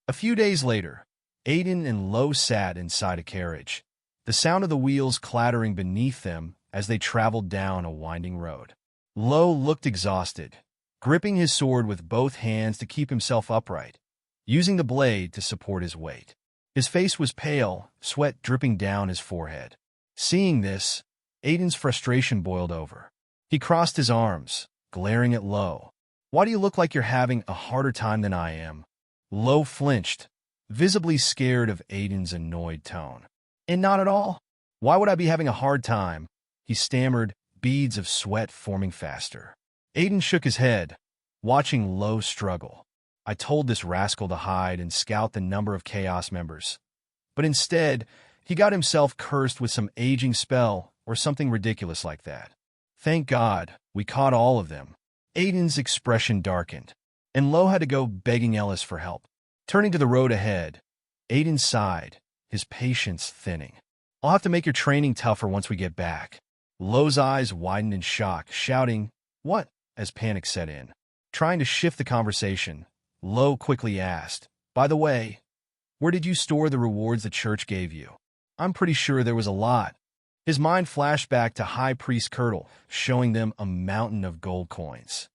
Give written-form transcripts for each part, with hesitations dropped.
A few days later, Aiden and Lo sat inside a carriage, the sound of the wheels clattering beneath them as they traveled down a winding road. Lo looked exhausted, gripping his sword with both hands to keep himself upright, using the blade to support his weight. His face was pale, sweat dripping down his forehead. Seeing this, Aiden's frustration boiled over. He crossed his arms, glaring at Lo. "Why do you look like you're having a harder time than I am?" Lo flinched, visibly scared of Aiden's annoyed tone. "And not at all. Why would I be having a hard time?" he stammered, beads of sweat forming faster. Aiden shook his head, watching Lo struggle. "I told this rascal to hide and scout the number of Chaos members. But instead, he got himself cursed with some aging spell or something ridiculous like that. Thank God, we caught all of them." Aiden's expression darkened, and Lo had to go begging Ellis for help. Turning to the road ahead, Aiden sighed, his patience thinning. "I'll have to make your training tougher once we get back." Lo's eyes widened in shock, shouting, "What?" as panic set in. Trying to shift the conversation, Lo quickly asked, "By the way, where did you store the rewards the church gave you? I'm pretty sure there was a lot." His mind flashed back to High Priest Kirtle, showing them a mountain of gold coins.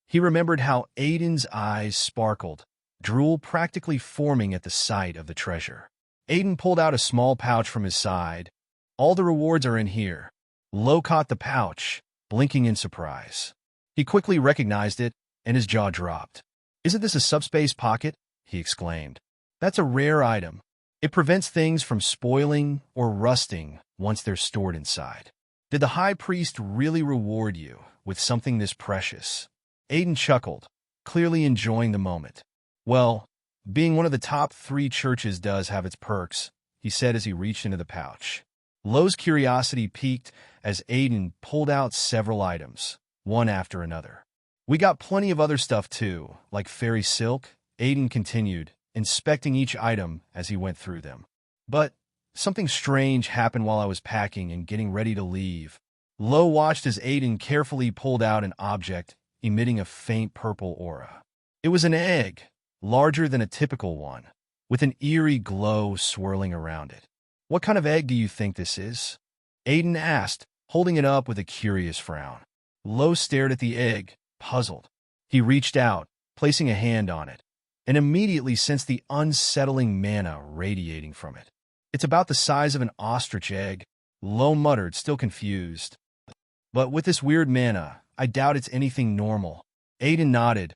He remembered how Aiden's eyes sparkled, drool practically forming at the sight of the treasure. Aiden pulled out a small pouch from his side. "All the rewards are in here." Lo caught the pouch, blinking in surprise. He quickly recognized it, and his jaw dropped. "Isn't this a subspace pocket?" he exclaimed. "That's a rare item. It prevents things from spoiling or rusting once they're stored inside." "Did the High Priest really reward you with something this precious?" Aiden chuckled, clearly enjoying the moment. "Well, being one of the top 3 churches does have its perks," he said as he reached into the pouch. Lo's curiosity piqued as Aiden pulled out several items, one after another. "We got plenty of other stuff too, like fairy silk," Aiden continued, inspecting each item as he went through them. "But something strange happened while I was packing and getting ready to leave." Lo watched as Aiden carefully pulled out an object emitting a faint purple aura. It was an egg, larger than a typical one, with an eerie glow swirling around it. "What kind of egg do you think this is?" Aiden asked, holding it up with a curious frown. Lo stared at the egg, puzzled. He reached out, placing a hand on it, and immediately sensed the unsettling mana radiating from it. "It's about the size of an ostrich egg," Lo muttered, still confused. "But with this weird mana, I doubt it's anything normal." Aiden nodded,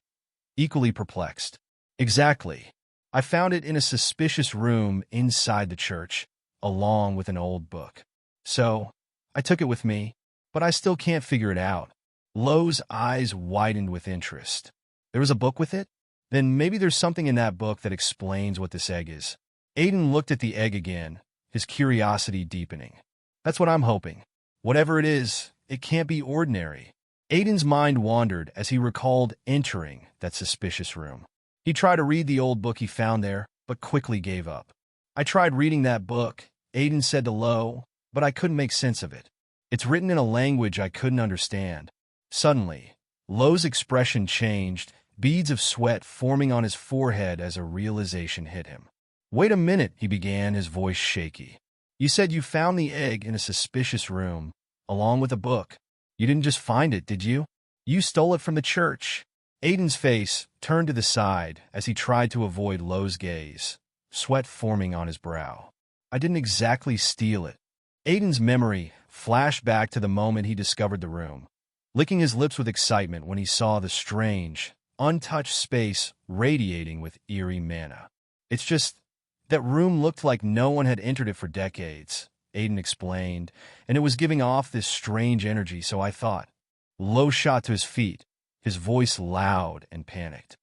equally perplexed. "Exactly. I found it in a suspicious room inside the church, along with an old book. So, I took it with me, but I still can't figure it out." Lo's eyes widened with interest. "There was a book with it? Then maybe there's something in that book that explains what this egg is." Aiden looked at the egg again, his curiosity deepening. "That's what I'm hoping. Whatever it is, it can't be ordinary." Aiden's mind wandered as he recalled entering that suspicious room. He tried to read the old book he found there, but quickly gave up. "I tried reading that book," Aiden said to Lo, "but I couldn't make sense of it. It's written in a language I couldn't understand." Suddenly, Lo's expression changed, beads of sweat forming on his forehead as a realization hit him. "Wait a minute," he began, his voice shaky. "You said you found the egg in a suspicious room, along with a book. You didn't just find it, did you? You stole it from the church." Aiden's face turned to the side as he tried to avoid Lo's gaze, sweat forming on his brow. "I didn't exactly steal it." Aiden's memory flashed back to the moment he discovered the room, licking his lips with excitement when he saw the strange, untouched space radiating with eerie mana. "It's just, that room looked like no one had entered it for decades," Aiden explained, "and it was giving off this strange energy, so I thought." Lo shot to his feet, his voice loud and panicked.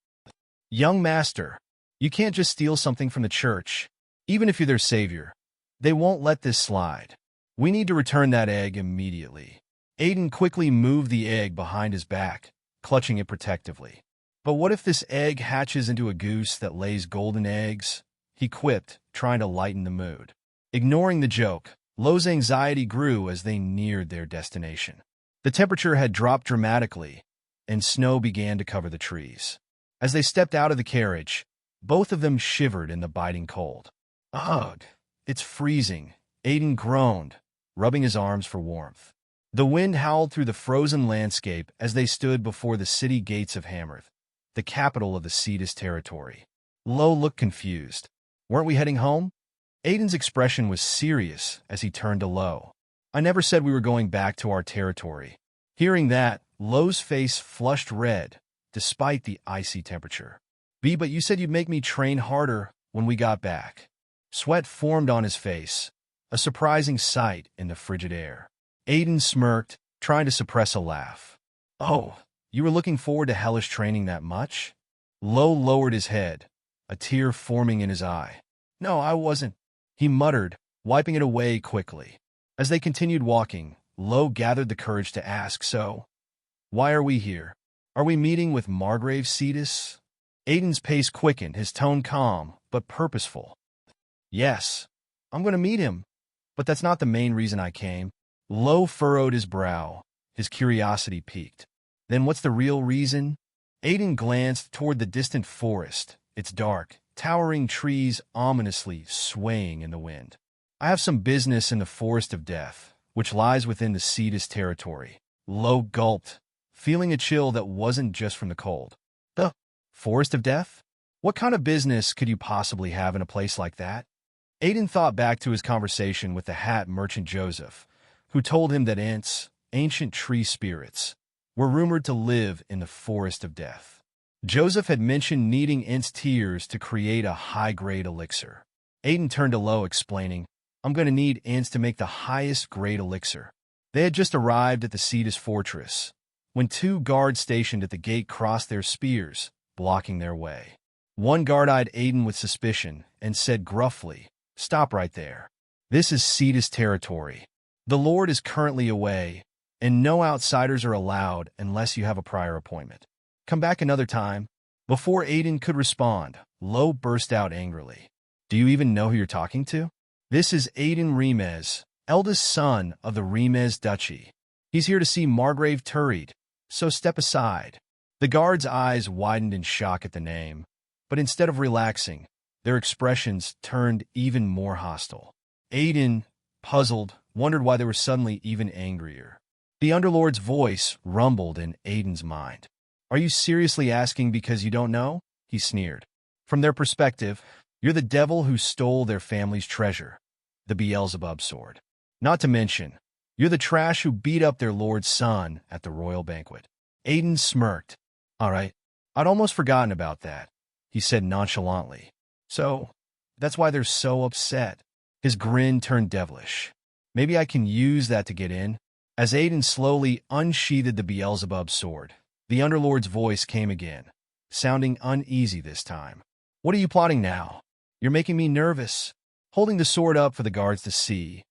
"Young master, you can't just steal something from the church. Even if you're their savior, they won't let this slide. We need to return that egg immediately." Aiden quickly moved the egg behind his back, clutching it protectively. "But what if this egg hatches into a goose that lays golden eggs?" he quipped, trying to lighten the mood. Ignoring the joke, Lo's anxiety grew as they neared their destination. The temperature had dropped dramatically, and snow began to cover the trees. As they stepped out of the carriage, Both of them shivered in the biting cold. Ugh, it's freezing, Aiden groaned, rubbing his arms for warmth. The wind howled through the frozen landscape as they stood before the city gates of Hammerth, the capital of the Ceda territory. Lo looked confused. Weren't we heading home? Aiden's expression was serious as he turned to Lo. I never said we were going back to our territory. Hearing that, Lo's face flushed red, despite the icy temperature. But you said you'd make me train harder when we got back. Sweat formed on his face, a surprising sight in the frigid air. Aiden smirked, trying to suppress a laugh. Oh, you were looking forward to hellish training that much? Lo lowered his head, a tear forming in his eye. No, I wasn't, he muttered, wiping it away quickly. As they continued walking, Lo gathered the courage to ask, so, why are we here? Are we meeting with Margrave Cetus? Aiden's pace quickened, his tone calm, but purposeful. Yes, I'm going to meet him, but that's not the main reason I came. Lo furrowed his brow, his curiosity piqued. Then what's the real reason? Aiden glanced toward the distant forest, its dark, towering trees ominously swaying in the wind. I have some business in the Forest of Death, which lies within the Cetus territory. Lo gulped, feeling a chill that wasn't just from the cold. The Forest of Death? What kind of business could you possibly have in a place like that? Aiden thought back to his conversation with the hat merchant Joseph, who told him that ants, ancient tree spirits, were rumored to live in the Forest of Death. Joseph had mentioned needing ants' tears to create a high-grade elixir. Aiden turned to Lo, explaining, I'm going to need ants to make the highest-grade elixir. They had just arrived at the Ceda Fortress, when two guards stationed at the gate crossed their spears, blocking their way. One guard eyed Aiden with suspicion and said gruffly, Stop right there. This is Ceda's territory. The Lord is currently away, and no outsiders are allowed unless you have a prior appointment. Come back another time. Before Aiden could respond, Lo burst out angrily. Do you even know who you're talking to? This is Aiden Remez, eldest son of the Remez Duchy. He's here to see Margrave Turid, so step aside. The guard's eyes widened in shock at the name, but instead of relaxing, their expressions turned even more hostile. Aiden, puzzled, wondered why they were suddenly even angrier. The Underlord's voice rumbled in Aiden's mind. Are you seriously asking because you don't know? He sneered. From their perspective, you're the devil who stole their family's treasure, the Beelzebub sword. Not to mention, you're the trash who beat up their lord's son at the royal banquet. Aiden smirked. All right, I'd almost forgotten about that, he said nonchalantly. So, that's why they're so upset. His grin turned devilish. Maybe I can use that to get in. As Aiden slowly unsheathed the Beelzebub sword, the Underlord's voice came again, sounding uneasy this time. What are you plotting now? You're making me nervous. Holding the sword up for the guards to see,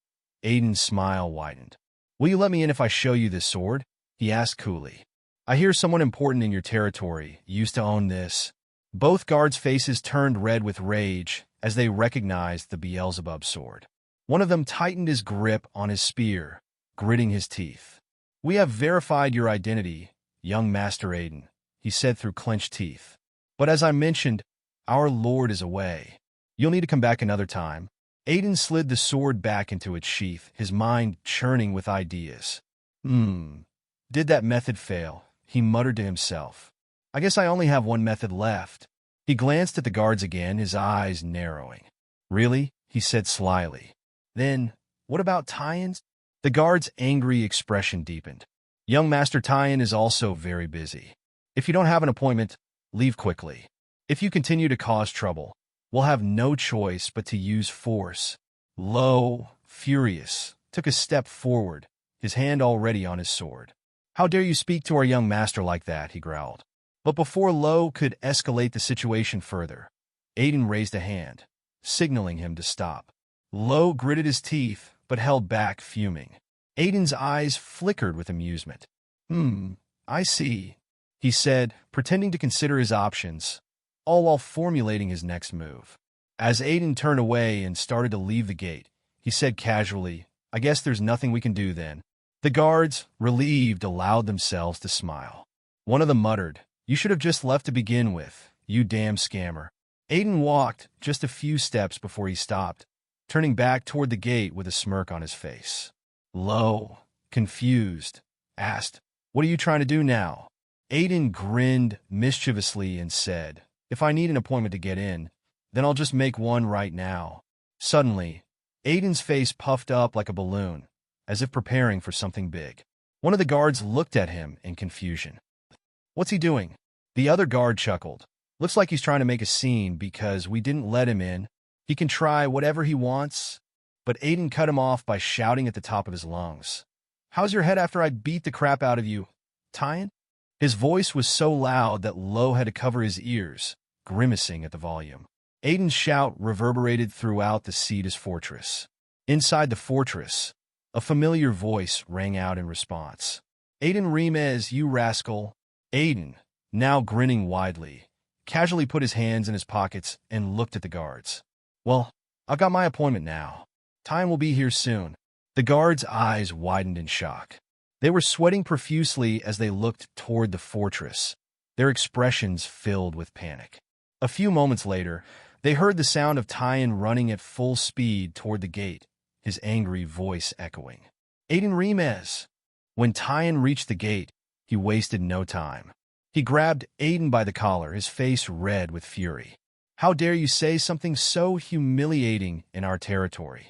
Aiden's smile widened. Will you let me in if I show you this sword? He asked coolly. I hear someone important in your territory used to own this. Both guards' faces turned red with rage as they recognized the Beelzebub sword. One of them tightened his grip on his spear, gritting his teeth. We have verified your identity, young Master Aiden, he said through clenched teeth. But as I mentioned, our lord is away. You'll need to come back another time. Aiden slid the sword back into its sheath, his mind churning with ideas. Did that method fail? He muttered to himself. I guess I only have one method left. He glanced at the guards again, his eyes narrowing. Really? He said slyly. Then, what about Tyen's? The guard's angry expression deepened. Young Master Tyen is also very busy. If you don't have an appointment, leave quickly. If you continue to cause trouble, we'll have no choice but to use force. Lo, furious, took a step forward, his hand already on his sword. How dare you speak to our young master like that, he growled. But before Lo could escalate the situation further, Aiden raised a hand, signaling him to stop. Lo gritted his teeth, but held back, fuming. Aiden's eyes flickered with amusement. I see, he said, pretending to consider his options, all while formulating his next move. As Aiden turned away and started to leave the gate, he said casually, I guess there's nothing we can do then. The guards, relieved, allowed themselves to smile. One of them muttered, You should have just left to begin with, you damn scammer. Aiden walked just a few steps before he stopped, turning back toward the gate with a smirk on his face. Lo, confused, asked, "What are you trying to do now?" Aiden grinned mischievously and said, "If I need an appointment to get in, then I'll just make one right now." Suddenly, Aiden's face puffed up like a balloon, as if preparing for something big. One of the guards looked at him in confusion. "What's he doing?" The other guard chuckled. "Looks like he's trying to make a scene because we didn't let him in. He can try whatever he wants." But Aiden cut him off by shouting at the top of his lungs, "How's your head after I beat the crap out of you, Tyan?" His voice was so loud that Lo had to cover his ears, grimacing at the volume. Aiden's shout reverberated throughout the Ceda Fortress. Inside the fortress, a familiar voice rang out in response. "Aiden Remez, you rascal." Aiden, now grinning widely, casually put his hands in his pockets and looked at the guards. "Well, I've got my appointment now. Tyan will be here soon." The guards' eyes widened in shock. They were sweating profusely as they looked toward the fortress, their expressions filled with panic. A few moments later, they heard the sound of Tyan running at full speed toward the gate, his angry voice echoing. "Aiden Remez!" When Tyan reached the gate, he wasted no time. He grabbed Aiden by the collar, his face red with fury. "How dare you say something so humiliating in our territory?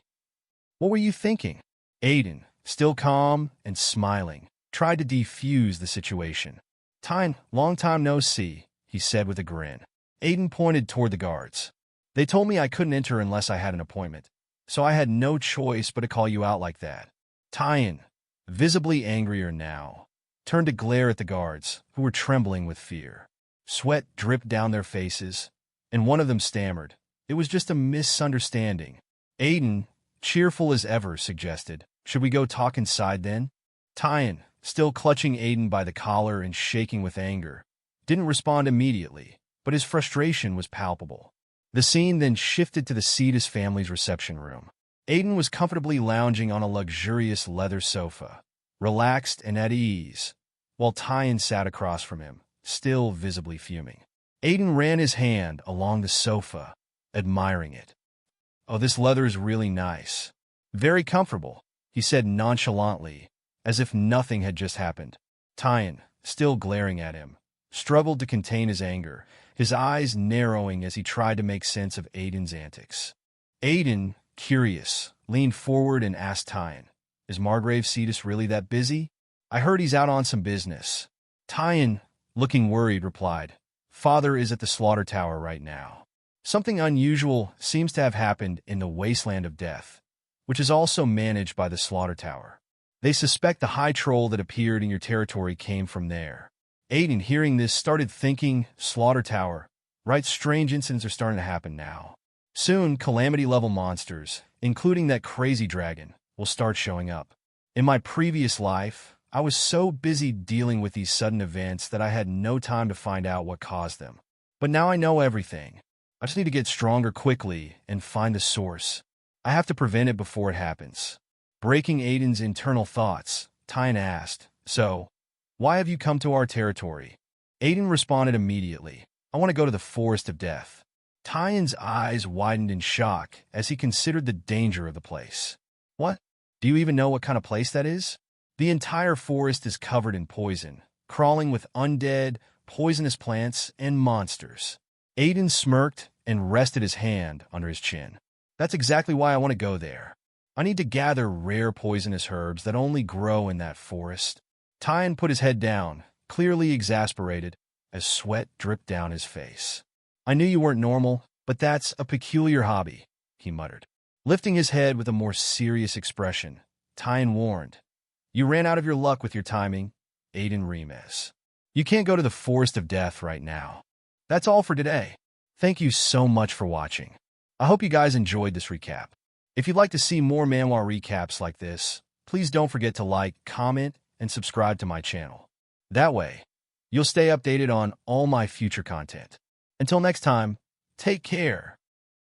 What were you thinking?" Aiden, still calm and smiling, tried to defuse the situation. "Tyan, long time no see," he said with a grin. Aiden pointed toward the guards. "They told me I couldn't enter unless I had an appointment, so I had no choice but to call you out like that." Tyan, visibly angrier now, turned to glare at the guards, who were trembling with fear. Sweat dripped down their faces, and one of them stammered, "It was just a misunderstanding." Aiden, cheerful as ever, suggested, "Should we go talk inside then?" Tyan, still clutching Aiden by the collar and shaking with anger, didn't respond immediately, but his frustration was palpable. The scene then shifted to the Ceda family's reception room. Aiden was comfortably lounging on a luxurious leather sofa, relaxed and at ease, while Tyan sat across from him, still visibly fuming. Aiden ran his hand along the sofa, admiring it. "Oh, this leather is really nice. Very comfortable," he said nonchalantly, as if nothing had just happened. Tyan, still glaring at him, struggled to contain his anger, his eyes narrowing as he tried to make sense of Aiden's antics. Aiden, curious, leaned forward and asked Tyan, "Is Margrave Cedus really that busy? I heard he's out on some business." Tyan, looking worried, replied, "Father is at the slaughter tower right now. Something unusual seems to have happened in the Wasteland of Death, which is also managed by the slaughter tower. They suspect the high troll that appeared in your territory came from there." Aiden, hearing this, started thinking, slaughter tower, right? Strange incidents are starting to happen now. Soon, calamity-level monsters, including that crazy dragon, will start showing up. In my previous life, I was so busy dealing with these sudden events that I had no time to find out what caused them. But now I know everything. I just need to get stronger quickly and find the source. I have to prevent it before it happens. Breaking Aiden's internal thoughts, Tyan asked, "So, why have you come to our territory?" Aiden responded immediately, "I want to go to the Forest of Death." Tyan's eyes widened in shock as he considered the danger of the place. "What? Do you even know what kind of place that is?" "The entire forest is covered in poison, crawling with undead, poisonous plants and monsters." Aiden smirked and rested his hand under his chin. "That's exactly why I want to go there. I need to gather rare poisonous herbs that only grow in that forest." Tyan put his head down, clearly exasperated, as sweat dripped down his face. "I knew you weren't normal, but that's a peculiar hobby," he muttered. Lifting his head with a more serious expression, Tyan warned, "You ran out of your luck with your timing, Aiden Remez. You can't go to the Forest of Death right now." That's all for today. Thank you so much for watching. I hope you guys enjoyed this recap. If you'd like to see more manhwa recaps like this, please don't forget to like, comment, and subscribe to my channel. That way, you'll stay updated on all my future content. Until next time, take care.